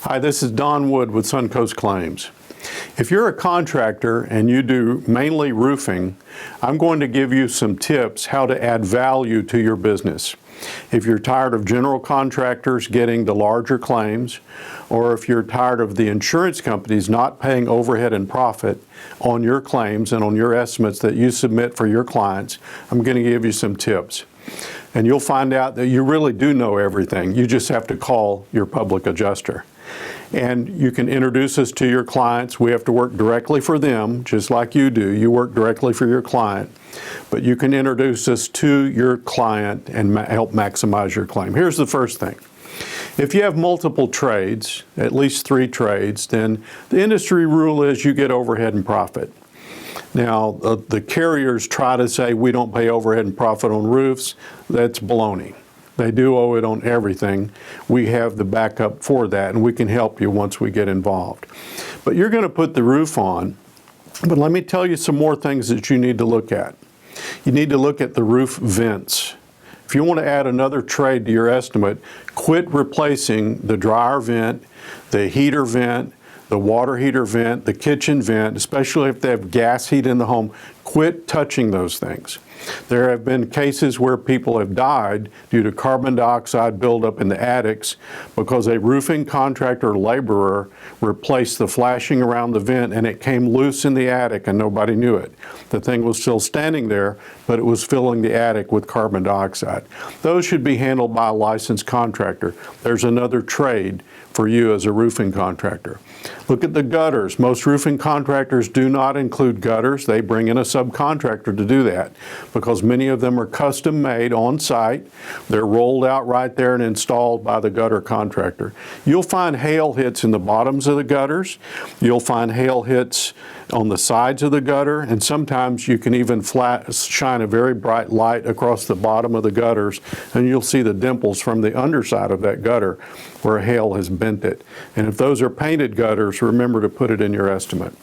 Hi, this is Don Wood with Suncoast Claims. If you're a contractor and you do mainly roofing, I'm going to give you some tips how to add value to your business. If you're tired of general contractors getting the larger claims, or if you're tired of the insurance companies not paying overhead and profit on your claims and on your estimates that you submit for your clients, I'm going to give you some tips. And you'll find out that you really do know everything. You just have to call your public adjuster. And you can introduce us to your clients. We have to work directly for them, just like you do. You work directly for your client. But you can introduce us to your client and help maximize your claim. Here's the first thing. If you have multiple trades, at least 3 trades, then the industry rule is you get overhead and profit. Now, the carriers try to say we don't pay overhead and profit on roofs. That's baloney. They do owe it on everything. We have the backup for that, and we can help you once we get involved. But you're going to put the roof on, but let me tell you some more things that you need to look at. You need to look at the roof vents. If you want to add another trade to your estimate, quit replacing the dryer vent, the heater vent, the water heater vent, the kitchen vent, especially if they have gas heat in the home. Quit touching those things. There have been cases where people have died due to carbon dioxide buildup in the attics because a roofing contractor laborer replaced the flashing around the vent and it came loose in the attic and nobody knew it. The thing was still standing there, but it was filling the attic with carbon dioxide. Those should be handled by a licensed contractor. There's another trade for you as a roofing contractor. Look at the gutters. Most roofing contractors do not include gutters. They bring in a subcontractor to do that because many of them are custom made on site. They're rolled out right there and installed by the gutter contractor. You'll find hail hits in the bottoms of the gutters. You'll find hail hits on the sides of the gutter, and sometimes you can even shine a very bright light across the bottom of the gutters, and you'll see the dimples from the underside of that gutter where hail has bent it. And if those are painted gutters, remember to put it in your estimate.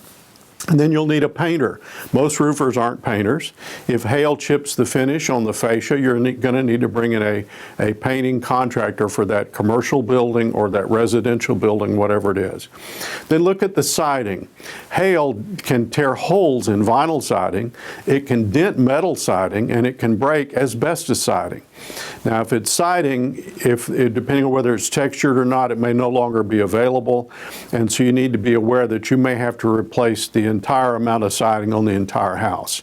And then you'll need a painter. Most roofers aren't painters. If hail chips the finish on the fascia, you're going to need to bring in a painting contractor for that commercial building or that residential building, whatever it is. Then look at the siding. Hail can tear holes in vinyl siding, it can dent metal siding, and it can break asbestos siding. Now, if it's siding, depending on whether it's textured or not, it may no longer be available, and so you need to be aware that you may have to replace the entire amount of siding on the entire house.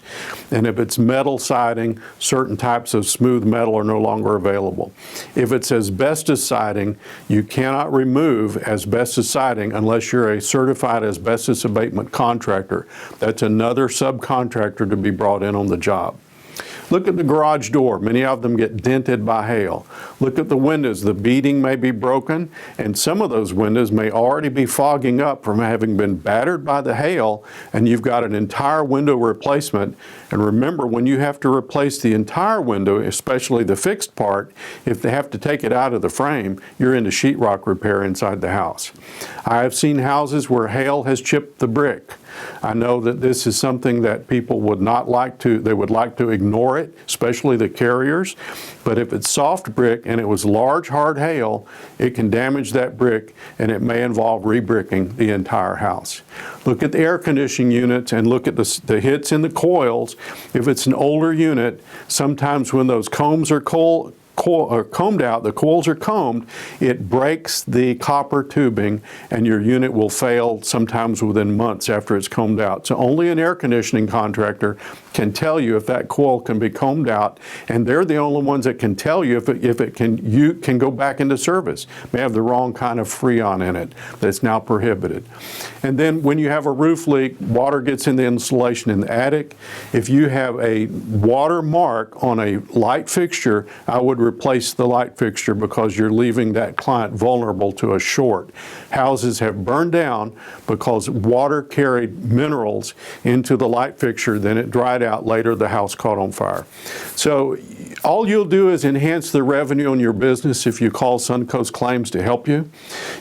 And if it's metal siding, certain types of smooth metal are no longer available. If it's asbestos siding, you cannot remove asbestos siding unless you're a certified asbestos abatement contractor. That's another subcontractor to be brought in on the job. Look at the garage door. Many of them get dented by hail. Look at the windows. The beading may be broken, and some of those windows may already be fogging up from having been battered by the hail, and you've got an entire window replacement. And remember, when you have to replace the entire window, especially the fixed part, if they have to take it out of the frame, you're into sheetrock repair inside the house. I have seen houses where hail has chipped the brick. I know that this is something that people would not like to, they would like to ignore it, especially the carriers. But if it's soft brick and it was large, hard hail, it can damage that brick and it may involve rebricking the entire house. Look at the air conditioning units and look at the hits in the coils. If it's an older unit, sometimes when those combs are combed out, the coils are combed, it breaks the copper tubing and your unit will fail sometimes within months after it's combed out. So only an air conditioning contractor can tell you if that coil can be combed out, and they're the only ones that can tell you you can go back into service. May have the wrong kind of freon in it that's now prohibited. And then when you have a roof leak, water gets in the insulation in the attic. If you have a water mark on a light fixture, I would replace the light fixture because you're leaving that client vulnerable to a short. Houses have burned down because water carried minerals into the light fixture, then it dried out later, the house caught on fire. So all you'll do is enhance the revenue on your business if you call Suncoast Claims to help you.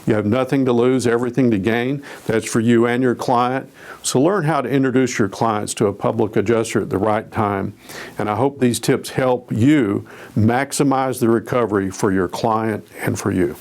You have nothing to lose, everything to gain. That's for you and your client. So learn how to introduce your clients to a public adjuster at the right time. And I hope these tips help you maximize the recovery for your client and for you.